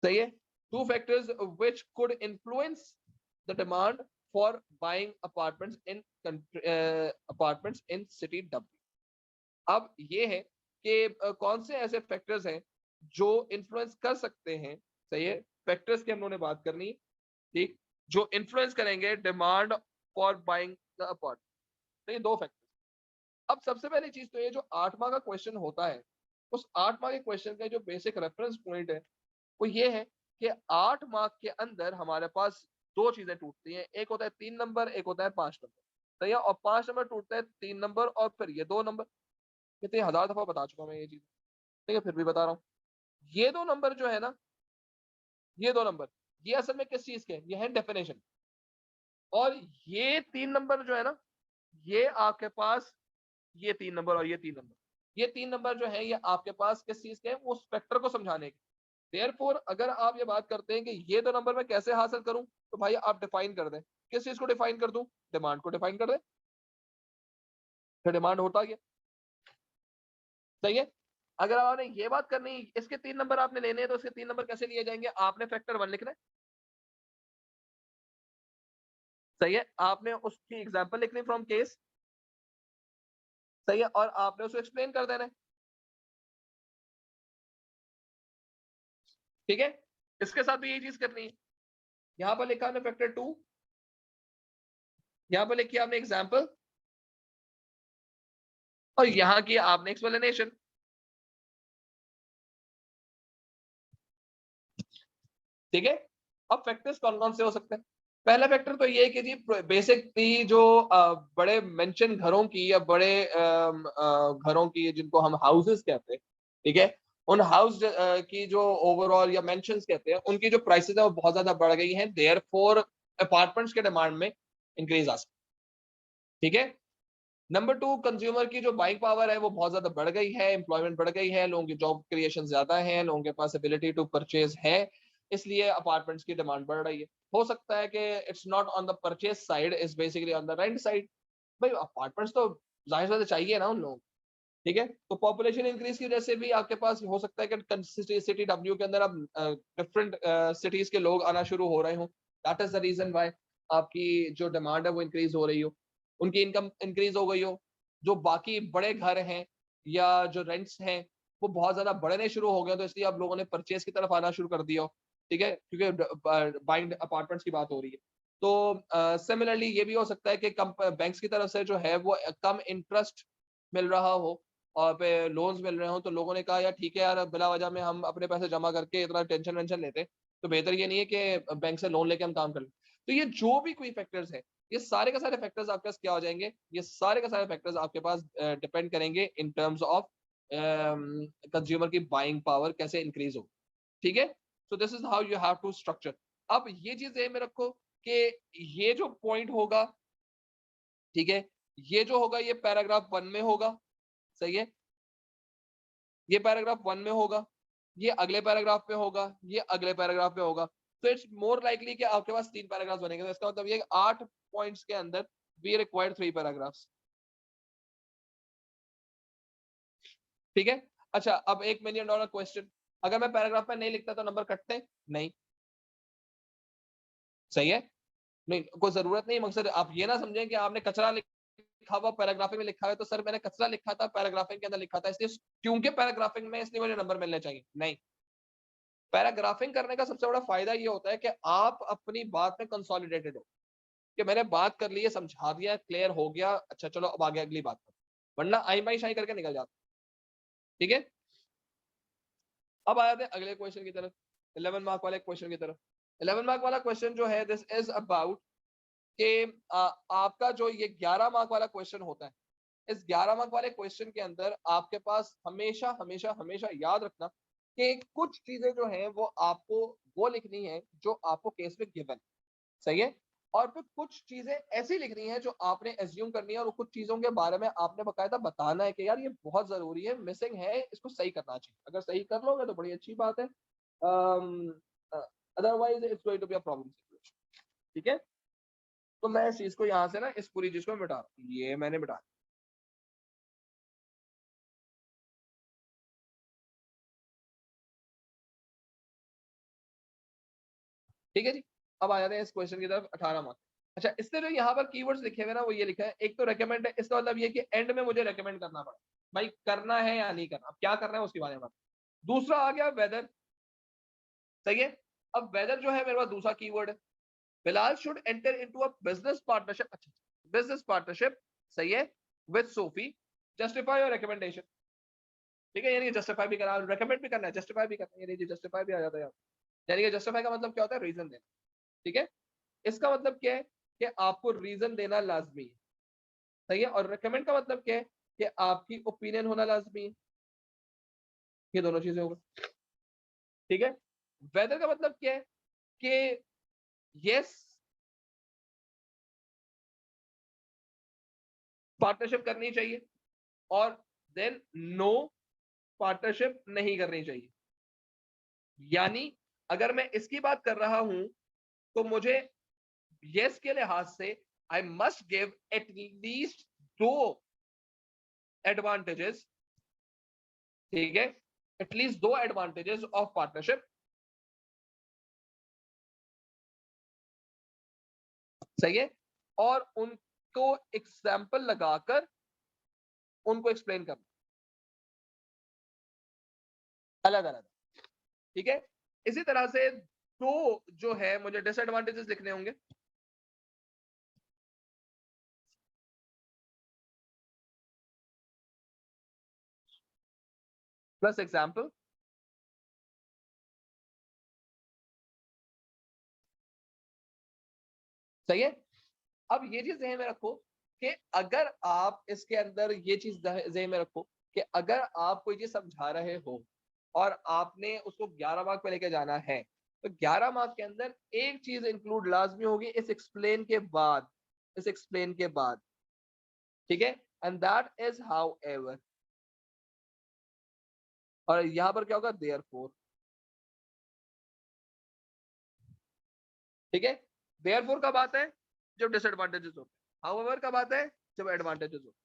सही है, 2 factors which could influence the demand for buying apartments in city W. अब ये है कि कौन से ऐसे फैक्टर्स हैं जो इन्फ्लुएंस कर सकते हैं। सही है, फैक्टर्स की हम लोगों ने बात करनी है। ठीक, जो इन्फ्लुएंस करेंगे demand for buying the apartment. तो ये 2 फैक्टर। अब सबसे पहली चीज तो ये जो 8वां का क्वेश्चन होता है, उस 8वां के क्वेश्चन का जो बेसिक रेफरेंस पॉइंट है वो ये है कि 8 मार्क के अंदर हमारे पास दो चीजें टूटती हैं, एक होता है 3 नंबर, एक होता है 5 नंबर, सही है। और 5 नंबर टूटता है 3 नंबर और फिर ये 2 नंबर। कितनी हजार दफा बता चुका मैं ये चीज, ठीक है, फिर भी बता रहा हूँ। ये 2 नंबर जो है ना, ये 2 नंबर, ये असल में किस चीज के, ये है डेफिनेशन। और ये 3 नंबर जो है ना, ये आपके पास, ये 3 नंबर और ये 3 नंबर, ये 3 नंबर जो है ये आपके पास किस चीज के हैं, वो स्पेक्टर को समझाने के। देयरफॉर अगर आप ये बात करते हैं कि ये 2 नंबर मैं कैसे हासिल करूं, तो भाई आप डिफाइन कर दें। किस चीज को डिफाइन कर दूं, डिमांड को डिफाइन कर दें, फिर डिमांड होता गया, सही है। अगर आपने ये बात करनी, इसके 3 नंबर आपने लेने हैं, तो इसके 3 नंबर कैसे लिए जाएंगे, आपने फैक्टर 1 लिखना है, सही है। आपने उसकी एग्जांपल लिखनी फ्रॉम केस, सही है, और आपने उसको एक्सप्लेन कर देना है, ठीक है। इसके साथ भी यही चीज करनी है। यहां पर लिखा आपने फैक्टर 2, यहां पर लिखी आपने एग्जांपल, और यहां की आपने एक्सप्लेनेशन, ठीक है। अब फैक्टर्स कौन कौन से हो सकते हैं, पहला फैक्टर तो ये है कि जी बेसिकली जो बड़े मेंशन घरों की या बड़े घरों की जिनको हम हाउसेस कहते हैं, ठीक है, उन हाउस की जो ओवरऑल या मेंशंस कहते हैं, उनकी जो प्राइसेस है वो बहुत ज्यादा बढ़ गई हैं, देयरफॉर अपार्टमेंट्स के डिमांड में इंक्रीज आ सकती है, ठीक है। नंबर 2, कंज्यूमर की जो बाइंग पावर है वो बहुत ज्यादा बढ़ गई है, एम्प्लॉयमेंट बढ़ गई है, लोगों की जॉब क्रिएशन ज्यादा है, लोगों के पास एबिलिटी टू परचेज है, इसलिए अपार्टमेंट्स की डिमांड बढ़ रही है। हो सकता है कि it's not on the purchase side, is basically on the rent side. भाई अपार्टमेंट्स तो जाहिर सी बात है चाहिए ना उन लोगों को, ठीक है। तो पॉपुलेशन इंक्रीज की वजह से भी आपके पास हो सकता है कि सिटी डब्ल्यू के अंदर अब डिफरेंट सिटीज के लोग आना शुरू हो रहे हो, that is the reason why आपकी जो डिमांड है वो इंक्रीज हो रही हो, उनकी इनकम इंक्रीज हो गई हो, जो बाकी बड़े घर हैं या जो रेंट्स हैं वो बहुत ज्यादा बढ़ने शुरू हो गए, तो इसलिए अब लोगों ने परचेज की तरफ आना शुरू कर दिया हो, ठीक है, क्योंकि बाइंग अपार्टमेंट्स की बात हो रही है। तो सिमिलरली ये भी हो सकता है कि कम बैंक्स की तरफ से जो है वो कम इंटरेस्ट मिल रहा हो और पे लोन्स मिल रहे हो, तो लोगों ने कहा यार ठीक है यार, बिला वजह में हम अपने पैसे जमा करके इतना टेंशन वेंशन लेते, तो बेहतर ये नहीं है कि बैंक से लोन लेके हम काम कर लें। तो ये जो भी कोई फैक्टर्स है, ये सारे के सारे फैक्टर्स आपके पास क्या हो जाएंगे, ये सारे के सारे फैक्टर्स आपके पास डिपेंड करेंगे इन टर्म्स ऑफ कंज्यूमर की बाइंग पावर कैसे इंक्रीज हो, ठीक है। So this is how you have to structure. अब ये चीज ध्यान में रखो कि ये जो पॉइंट होगा, ठीक है, ये जो होगा ये पैराग्राफ 1 में होगा, सही है, ये पैराग्राफ 1 में होगा, ये अगले पैराग्राफ में होगा, ये अगले पैराग्राफ में होगा। तो इट्स मोर लाइकली कि आपके पास 3 पैराग्राफ बनेंगे, तो इसका मतलब ये 8 पॉइंट्स के अंदर वी रिक्वायर्ड 3 पैराग्राफ्स, ठीक है। अच्छा, अब $1 मिलियन क्वेश्चन, अगर मैं पैराग्राफ में नहीं लिखता तो नंबर कटते नहीं, सही है, नहीं कोई जरूरत नहीं। मकसद आप ये ना समझें कि आपने कचरा लिखा हुआ पैराग्राफिंग में लिखा है, तो सर मैंने कचरा लिखा था पैराग्राफिंग के अंदर लिखा था, इसलिए क्योंकि पैराग्राफिंग में इसलिए मुझे नंबर मिलने चाहिए, नहीं। पैराग्राफिंग करने का सबसे बड़ा फायदा ये होता है कि आप अपनी बात में कंसोलिडेटेड हो, कि मैंने बात कर ली है, समझा दिया, क्लियर हो गया, अच्छा चलो अब आगे अगली बात करो, वरना आई बाई शाई करके निकल जाता, ठीक है। अब आ जाते हैं अगले क्वेश्चन की तरफ, 11 मार्क वाले क्वेश्चन की तरफ। 11 मार्क वाला क्वेश्चन जो है, दिस इज अबाउट कि आपका जो ये 11 मार्क वाला क्वेश्चन होता है, इस 11 मार्क वाले क्वेश्चन के अंदर आपके पास हमेशा हमेशा हमेशा याद रखना कि कुछ चीजें जो हैं वो आपको वो लिखनी है जो आपको केस में गिवन, सही है। और फिर कुछ चीजें ऐसी लिखनी है जो आपने एज्यूम करनी है, और कुछ चीजों के बारे में आपने बकायदा बताना है कि यार ये बहुत जरूरी है, मिसिंग है, इसको सही करना चाहिए। अगर सही कर लोगे तो बड़ी अच्छी बात है, otherwise it's going to be a problem situation, ठीक है। तो मैं इस चीज को यहाँ से ना, इस पूरी चीज को मिटा, ये मैंने मिटा, ठीक है जी। अब आ जाते हैं इस क्वेश्चन की तरफ, 18 मार्क्स। अच्छा, इससे जो यहाँ पर कीवर्ड्स लिखे हुए ना, वो ये लिखा है, एक तो रेकमेंड है, इसका मतलब ये कि एंड में मुझे रेकमेंड करना पड़ा, भाई करना है या नहीं करना, अब क्या करना है उसके बारे में। दूसरा आ गया वेदर, सही है। अब वेदर जो है मेरे पास दूसरा कीवर्ड है, Bilal should enter into a business partnership, अच्छा बिजनेस पार्टनरशिप, सही है, with Sophie, justify your recommendation, ठीक है, यानी जस्टिफाई भी करना, रेकमेंड भी करना है, जस्टिफाई भी करना है, यानी जस्टिफाई भी आ जाता है यहाँ। यानी कि जस्टिफाई का मतलब क्या होता है, रीजन देना, ठीक है। इसका मतलब क्या है कि आपको रीजन देना लाजमी है, सही है। और रिकमेंड का मतलब क्या है कि आपकी ओपिनियन होना लाजमी है, ये दोनों चीजें होगा, ठीक है। वेदर का मतलब क्या है कि यस पार्टनरशिप करनी चाहिए, और देन नो पार्टनरशिप नहीं करनी चाहिए। यानी अगर मैं इसकी बात कर रहा हूं तो मुझे यस के लिहाज से I must give at least 2 advantages, ठीक है, एटलीस्ट 2 एडवांटेजेस ऑफ पार्टनरशिप, सही है। और उनको एग्जाम्पल लगाकर उनको एक्सप्लेन करना अलग अलग, ठीक है। इसी तरह से 2 जो है मुझे डिसएडवांटेजेस लिखने होंगे, प्लस एग्जाम्पल, सही है। अब ये चीज ध्यान में रखो कि अगर आप इसके अंदर ये चीज ध्यान में रखो कि अगर आप कोई चीज समझा रहे हो और आपने उसको 11 मार्क पे लेके जाना है, तो 11 मार्क के अंदर एक चीज इंक्लूड लाजमी होगी इस एक्सप्लेन के बाद, इस एक्सप्लेन के बाद, ठीक है। And that is how ever, और यहां पर क्या होगा, देयरफॉर, ठीक है। देयरफॉर कब आता है, जब डिसएडवांटेजेस होते हैं, हाउएवर कब आता है, जब एडवांटेजेस होते हैं,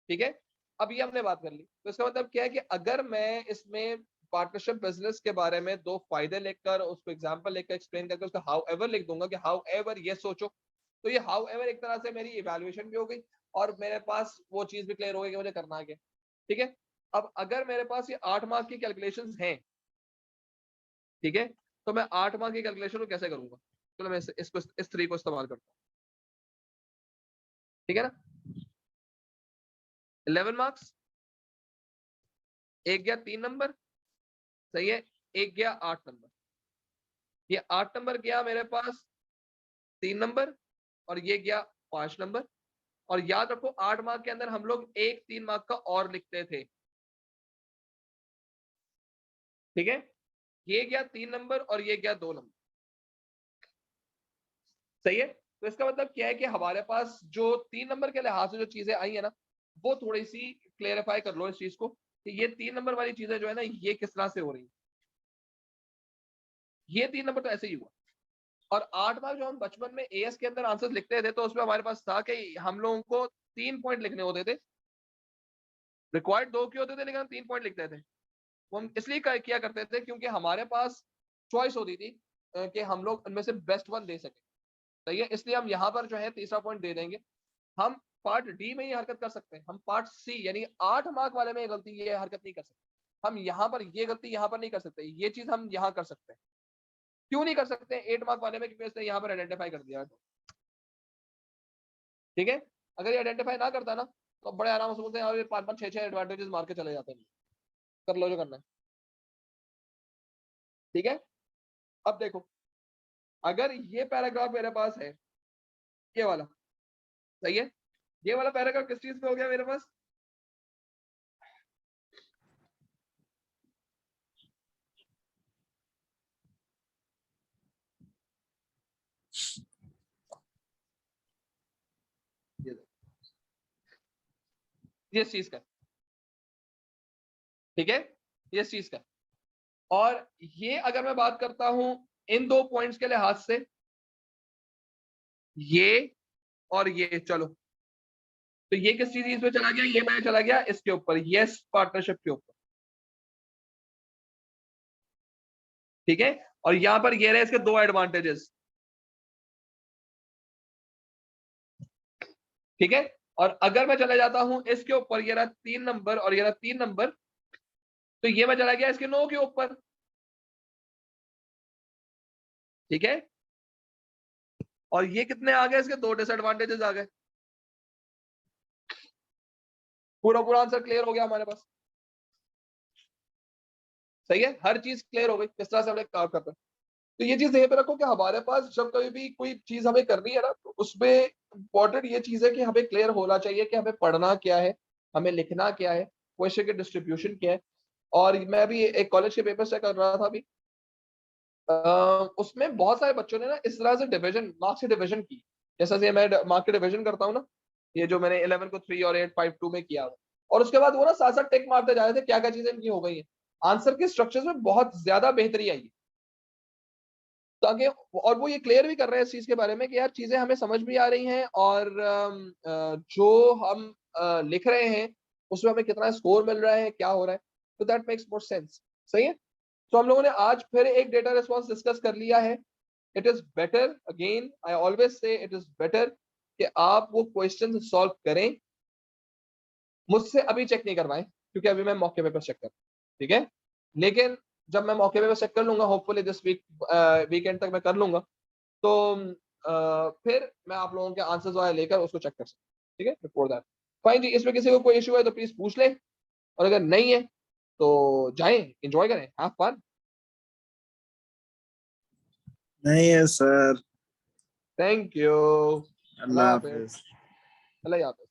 ठीक है। अब ये हमने बात कर ली, तो इसका मतलब क्या है कि अगर मैं इसमें पार्टनरशिप बिजनेस के बारे में 2 फायदे लेकर उसको एग्जांपल लेकर एक्सप्लेन करके उसका हाउ एवर लिख दूंगा कि हाउ एवर ये सोचो, तो ये हाउ एवर एक तरह से मेरी इवेल्युएशन भी हो गई और मेरे पास वो चीज भी क्लियर हो गई कि मुझे करना है क्या, ठीक है। अब अगर मेरे पास ये 8 मार्क की कैलकुलेशंस हैं, ठीक है, तो मैं 8 मार्क की कैलकुलेशन को कैसे करूंगा, चलो मैं इसको इस तरीके को इस्तेमाल करता हूँ, ठीक है ना। 11 मार्क्स, एक गया 3 नंबर, सही है, एक गया 8 नंबर, ये 8 नंबर गया मेरे पास 3 नंबर, और ये गया 5 नंबर। और याद रखो 8 मार्क के अंदर हम लोग एक 3 मार्क का और लिखते थे, ठीक है। ये गया 3 नंबर और ये गया 2 नंबर, सही है। तो इसका मतलब क्या है कि हमारे पास जो 3 नंबर के लिहाज से जो चीजें आई है ना, वो थोड़ी सी क्लेरिफाई कर लो इस चीज को कि ये 3 नंबर वाली चीजें जो है ना, ये किस तरह से हो रही है। ये 3 नंबर तो ऐसे ही हुआ। और 8 मार्क जो हम बचपन में एएस के अंदर आंसर लिखते थे, तो उसमें हमारे पास था कि हम लोगों को 3 पॉइंट लिखने होते थे, रिक्वायर्ड 2 के होते थे लेकिन हम 3 पॉइंट लिखते थे। वो हम इसलिए किया करते थे क्योंकि हमारे पास चॉइस होती थी कि हम लोग उनमें से बेस्ट वन दे सके, सही है। इसलिए हम यहाँ पर जो है तीसरा पॉइंट दे देंगे। हम पार्ट डी में ये हरकत कर सकते हैं, हम पार्ट सी यानी 8 मार्क वाले में ये गलती, ये हरकत नहीं कर सकते। हम यहाँ पर ये गलती यहाँ पर नहीं कर सकते, ये चीज हम यहाँ कर सकते हैं। क्यों नहीं कर सकते 8 मार्क वाले में, क्योंकि उसने यहाँ पर आइडेंटिफाई कर दिया है, ठीक है। अगर ये आइडेंटिफाई ना करता ना, तो बड़े आराम से बोलते हैं यार ये 5 5 6 6 एडवांटेजेस मार के चले जाते हैं, कर लो जो करना है, ठीक है। अब देखो, अगर ये पैराग्राफ मेरे पास है, ये वाला, सही है, ये वाला पैराग्राफ किस चीज पे हो गया मेरे पास, ये इस चीज का, ठीक है, ये इस चीज का। और ये अगर मैं बात करता हूं इन 2 पॉइंट्स के लिहाज से, ये और ये, चलो, तो ये किस चीज पे चला गया, ये मैं चला गया इसके ऊपर, यस पार्टनरशिप के ऊपर, ठीक है। और यहां पर ये रहे इसके 2 एडवांटेजेस, ठीक है। और अगर मैं चला जाता हूं इसके ऊपर, ये रहा 3 नंबर और ये रहा 3 नंबर, तो ये मैं चला गया इसके 9 के ऊपर, ठीक है। और ये कितने आ गए, इसके 2 डिसएडवांटेजेस आ गए, पूरा पूरा आंसर क्लियर हो गया हमारे पास। सही है, हर चीज क्लियर हो गई किस तरह से हमें काम करना है। तो ये चीज ध्यान पे रखो कि हमारे पास जब कभी भी कोई चीज हमें करनी है ना, तो उसमें इंपॉर्टेंट ये चीज है कि हमें क्लियर होना चाहिए कि हमें पढ़ना क्या है, हमें लिखना क्या है, क्वेश्चन के डिस्ट्रीब्यूशन क्या है। और मैं अभी एक कॉलेज के पेपर से कर रहा था अभी, उसमें बहुत सारे बच्चों ने ना इस तरह से डिवीजन, मार्क्स की डिवीजन की, जैसा से मैं मार्क की डिवीजन करता हूँ ना, ये जो मैंने 11 को 3 और 8 5 2 में किया हुआ। और उसके बाद वो ना साथ साथ टिक मारते जा रहे थे क्या क्या चीजें इनकी हो गई है। आंसर के स्ट्रक्चर्स में बहुत ज्यादा बेहतरी आई है, ताकि और वो ये क्लियर भी कर रहे हैं इस चीज के बारे में कि यार चीजें हमें समझ भी आ रही हैं, और जो हम लिख रहे हैं उसमें हमें कितना स्कोर मिल रहा है, क्या हो रहा है। तो दैट मेक्स मोर सेंस। सही है। तो हम लोगों ने आज फिर एक डेटा रिस्पॉन्स डिस्कस कर लिया है। It is better, again I always say it is better कि आप वो क्वेश्चन सॉल्व करें, मुझसे अभी चेक नहीं करवाएं, क्योंकि अभी मैं मौके पे चेक कर, ठीक है। लेकिन जब मैं मौके पे चेक कर लूंगा, होपफुली दिस वीक वीकेंड तक मैं कर लूंगा, तो फिर मैं आप लोगों के आंसर्स वाले लेकर उसको चेक कर सकता हूँ, ठीक है, बिफोर दैट। फाइन जी, इसमें किसी को कोई इशू है तो प्लीज पूछ ले, और अगर नहीं है तो जाएं, एंजॉय करें, हैव फन। नहीं है sir. Thank you. Allah Allah हाफिज। हाफिज। अल्लाह हाफिज।